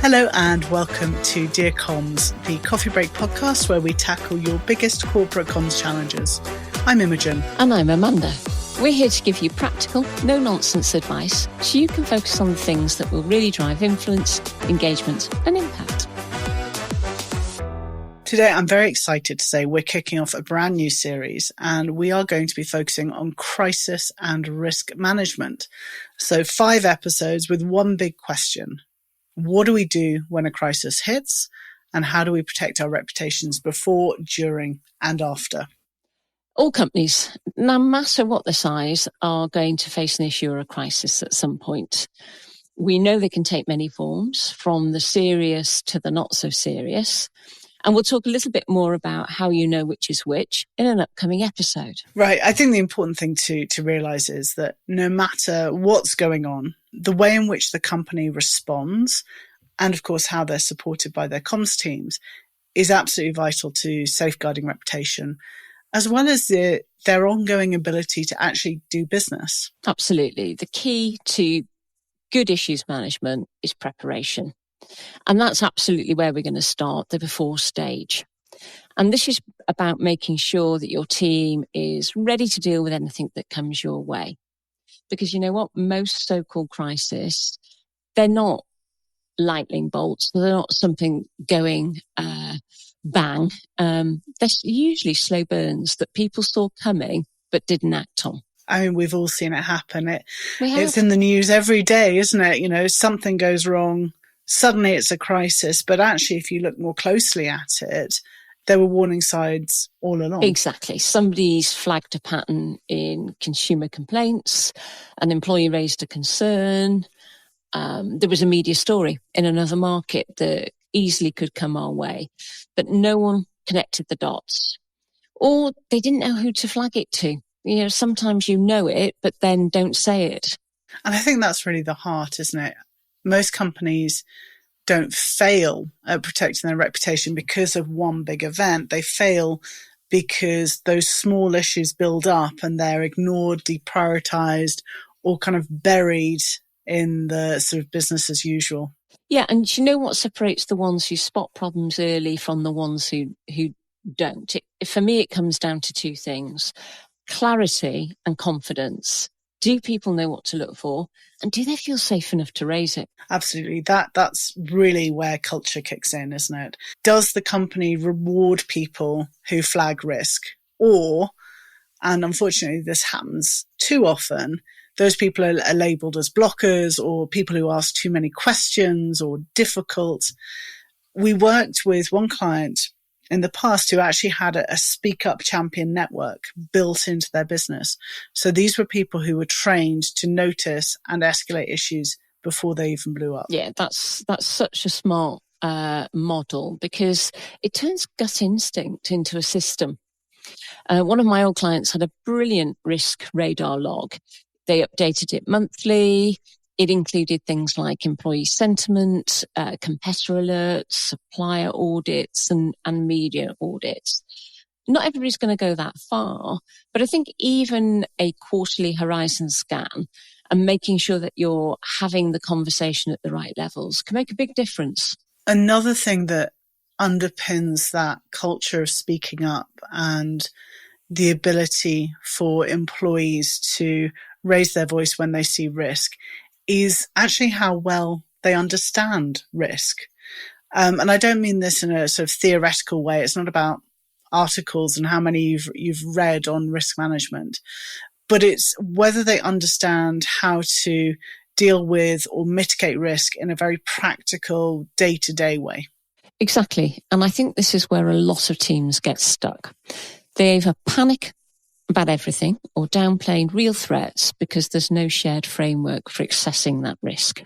Hello and welcome to Dear Comms, the coffee break podcast where we tackle your biggest corporate comms challenges. I'm Imogen. And I'm Amanda. We're here to give you practical, no-nonsense advice so you can focus on the things that will really drive influence, engagement and impact. Today, I'm very excited to say we're kicking off a brand new series and we are going to be focusing on crisis and risk management. So 5 episodes with one big question. What do we do when a crisis hits? And how do we protect our reputations before, during, and after? All companies, no matter what the size, are going to face an issue or a crisis at some point. We know they can take many forms, from the serious to the not so serious. And we'll talk a little bit more about how you know which is which in an upcoming episode. Right. I think the important thing to realise is that no matter what's going on, the way in which the company responds, and of course how they're supported by their comms teams, is absolutely vital to safeguarding reputation, as well as their ongoing ability to actually do business. Absolutely. The key to good issues management is preparation. And that's absolutely where we're going to start, the before stage. And this is about making sure that your team is ready to deal with anything that comes your way. Because you know what? Most so-called crises, they're not lightning bolts. They're not something going bang. They're usually slow burns that people saw coming but didn't act on. I mean, we've all seen it happen. It's in the news every day, isn't it? You know, something goes wrong. Suddenly it's a crisis, but actually if you look more closely at it, there were warning signs all along. Exactly. Somebody's flagged a pattern in consumer complaints, an employee raised a concern, there was a media story in another market that easily could come our way, but no one connected the dots, or they didn't know who to flag it to. You know, sometimes you know it, but then don't say it. And I think that's really the heart, isn't it? Most companies don't fail at protecting their reputation because of one big event. They fail because those small issues build up and they're ignored, deprioritized, or kind of buried in the sort of business as usual. Yeah, and you know what separates the ones who spot problems early from the ones who don't? For me, it comes down to 2 things: clarity and confidence. Do people know what to look for? And do they feel safe enough to raise it? Absolutely. That's really where culture kicks in, isn't it? Does the company reward people who flag risk? Or, and unfortunately this happens too often, those people are labelled as blockers or people who ask too many questions or difficult. We worked with one client in the past who actually had a Speak Up Champion network built into their business. So these were people who were trained to notice and escalate issues before they even blew up. Yeah, that's such a smart model, because it turns gut instinct into a system. One of my old clients had a brilliant risk radar log. They updated it monthly. It included things like employee sentiment, competitor alerts, supplier audits, and media audits. Not everybody's going to go that far, but I think even a quarterly horizon scan and making sure that you're having the conversation at the right levels can make a big difference. Another thing that underpins that culture of speaking up and the ability for employees to raise their voice when they see risk is actually how well they understand risk. And I don't mean this in a sort of theoretical way. It's not about articles and how many you've read on risk management, but it's whether they understand how to deal with or mitigate risk in a very practical day-to-day way. Exactly. And I think this is where a lot of teams get stuck. They either panic about everything or downplaying real threats because there's no shared framework for assessing that risk.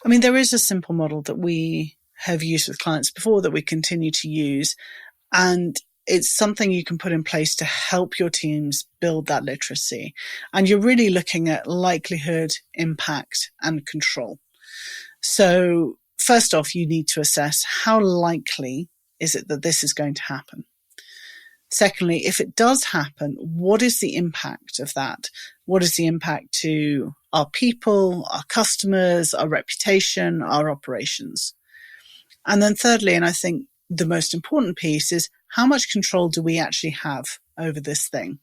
I mean, there is a simple model that we have used with clients before that we continue to use, and it's something you can put in place to help your teams build that literacy. And you're really looking at likelihood, impact, and control. So first off, you need to assess how likely is it that this is going to happen. Secondly, if it does happen, what is the impact of that? What is the impact to our people, our customers, our reputation, our operations? And then thirdly, and I think the most important piece, is how much control do we actually have over this thing?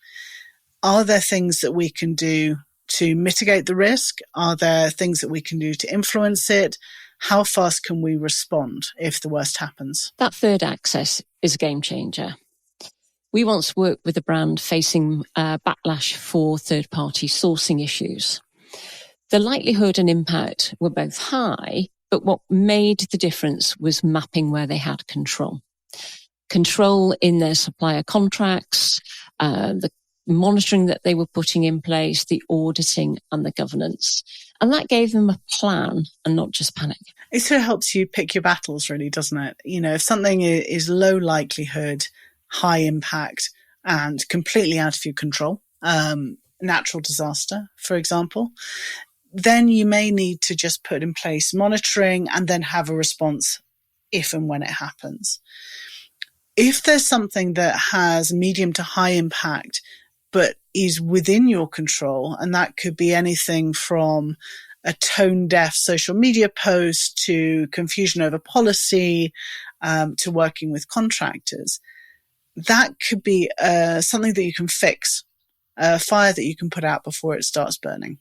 Are there things that we can do to mitigate the risk? Are there things that we can do to influence it? How fast can we respond if the worst happens? That third axis is a game changer. We once worked with a brand facing backlash for third-party sourcing issues. The likelihood and impact were both high, but what made the difference was mapping where they had control. Control in their supplier contracts, the monitoring that they were putting in place, the auditing and the governance. And that gave them a plan and not just panic. It sort of helps you pick your battles, really, doesn't it? You know, if something is low likelihood, high impact, and completely out of your control, natural disaster, for example, then you may need to just put in place monitoring and then have a response if and when it happens. If there's something that has medium to high impact, but is within your control, and that could be anything from a tone-deaf social media post to confusion over policy, to working with contractors, that could be something that you can fix, a fire that you can put out before it starts burning.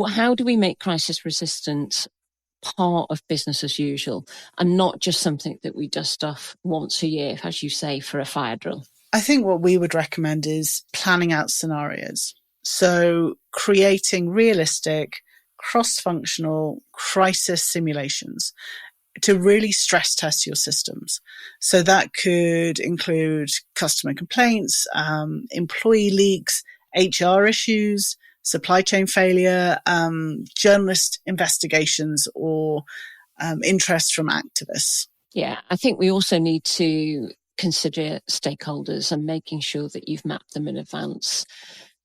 How do we make crisis resistance part of business as usual and not just something that we dust off once a year, as you say, for a fire drill? I think what we would recommend is planning out scenarios. So creating realistic, cross-functional crisis simulations to really stress test your systems. So that could include customer complaints, employee leaks, HR issues, supply chain failure, journalist investigations, or interest from activists. Yeah, I think we also need to consider stakeholders and making sure that you've mapped them in advance.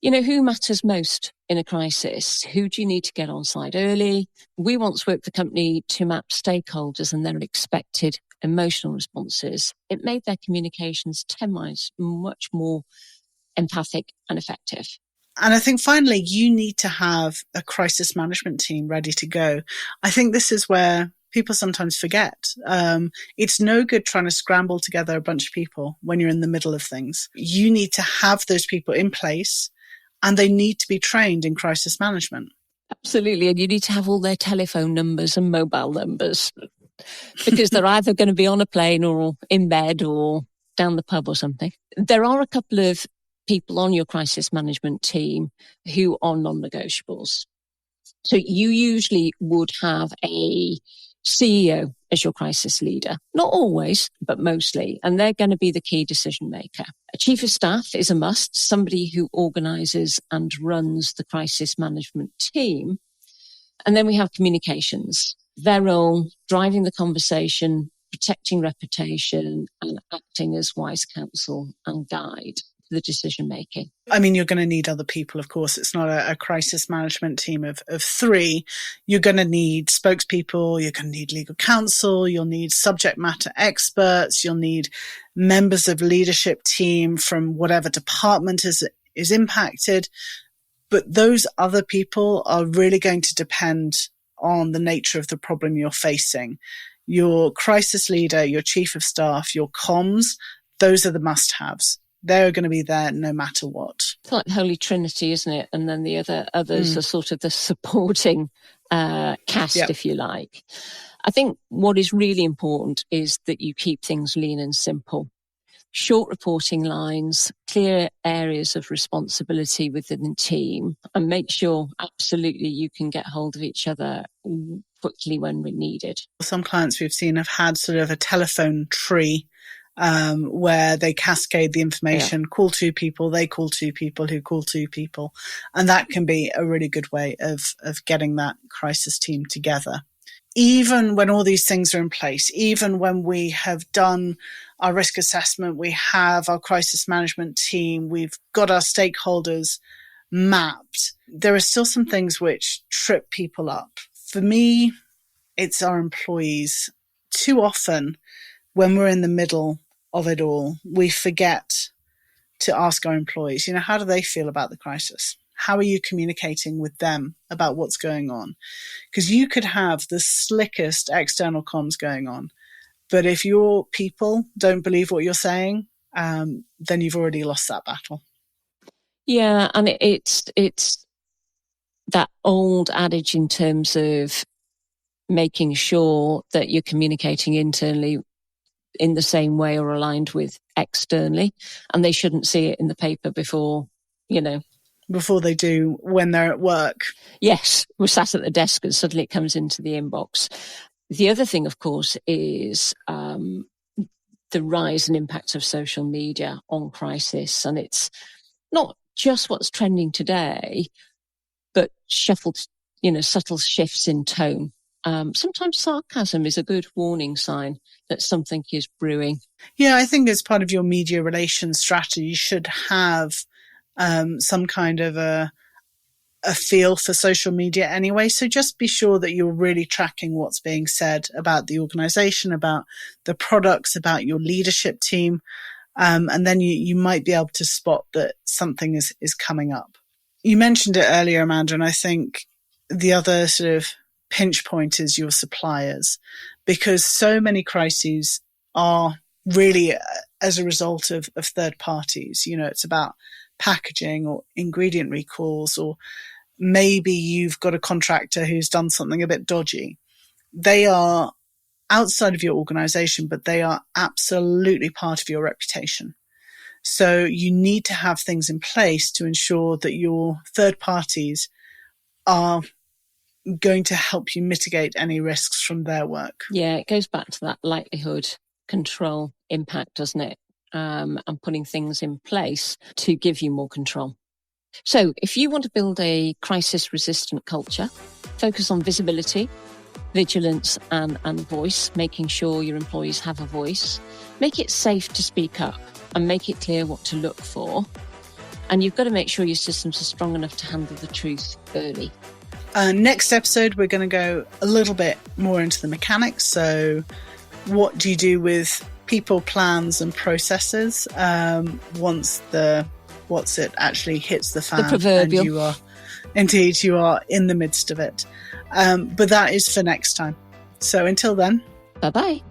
You know, who matters most in a crisis? Who do you need to get on side early? We once worked the company to map stakeholders and their expected emotional responses. It made their communications 10 times much more empathic and effective. And I think finally, you need to have a crisis management team ready to go. I think this is where people sometimes forget. It's no good trying to scramble together a bunch of people when you're in the middle of things. You need to have those people in place, and they need to be trained in crisis management. Absolutely. And you need to have all their telephone numbers and mobile numbers because they're either going to be on a plane or in bed or down the pub or something. There are a couple of people on your crisis management team who are non-negotiables. So you usually would have a CEO as your crisis leader. Not always, but mostly. And they're going to be the key decision maker. A chief of staff is a must, somebody who organizes and runs the crisis management team. And then we have communications. Their role, driving the conversation, protecting reputation, and acting as wise counsel and guide the decision making. I mean, you're going to need other people, of course. It's not a crisis management team of three. You're going to need spokespeople, you're going to need legal counsel, you'll need subject matter experts, you'll need members of leadership team from whatever department is impacted. But those other people are really going to depend on the nature of the problem you're facing. Your crisis leader, your chief of staff, your comms, those are the must-haves. They're going to be there no matter what. It's like the Holy Trinity, isn't it? And then the others are sort of the supporting cast, if you like. I think what is really important is that you keep things lean and simple. Short reporting lines, clear areas of responsibility within the team, and make sure absolutely you can get hold of each other quickly when needed. Some clients we've seen have had sort of a telephone tree where they cascade the information, call two people, they call two people who call two people. And that can be a really good way of getting that crisis team together. Even when all these things are in place, even when we have done our risk assessment, we have our crisis management team, we've got our stakeholders mapped, there are still some things which trip people up. For me, it's our employees. Too often, when we're in the middle of it all, we forget to ask our employees, how do they feel about the crisis? How are you communicating with them about what's going on? Because you could have the slickest external comms going on, But if your people don't believe what you're saying, then you've already lost that battle. Yeah, and it's that old adage in terms of making sure that you're communicating internally in the same way or aligned with externally, and they shouldn't see it in the paper before they do when they're at work. Yes, we're sat at the desk and suddenly it comes into the inbox. The other thing, of course, is the rise and impact of social media on crisis. And it's not just what's trending today, but shuffled, subtle shifts in tone. Sometimes sarcasm is a good warning sign that something is brewing. Yeah, I think as part of your media relations strategy, you should have some kind of a feel for social media anyway. So just be sure that you're really tracking what's being said about the organization, about the products, about your leadership team. And then you might be able to spot that something is coming up. You mentioned it earlier, Amanda, and I think the other sort of pinch point is your suppliers, because so many crises are really as a result of third parties. It's about packaging or ingredient recalls, or maybe you've got a contractor who's done something a bit dodgy. They are outside of your organization, but they are absolutely part of your reputation. So you need to have things in place to ensure that your third parties are going to help you mitigate any risks from their work. Yeah, it goes back to that likelihood, control, impact, doesn't it? And putting things in place to give you more control. So if you want to build a crisis-resistant culture, focus on visibility, vigilance and voice, making sure your employees have a voice, make it safe to speak up and make it clear what to look for. And you've got to make sure your systems are strong enough to handle the truth early. Next episode, we're going to go a little bit more into the mechanics. So what do you do with people, plans and processes once it actually hits the fan? The proverbial. And you are in the midst of it. But that is for next time. So until then. Bye-bye.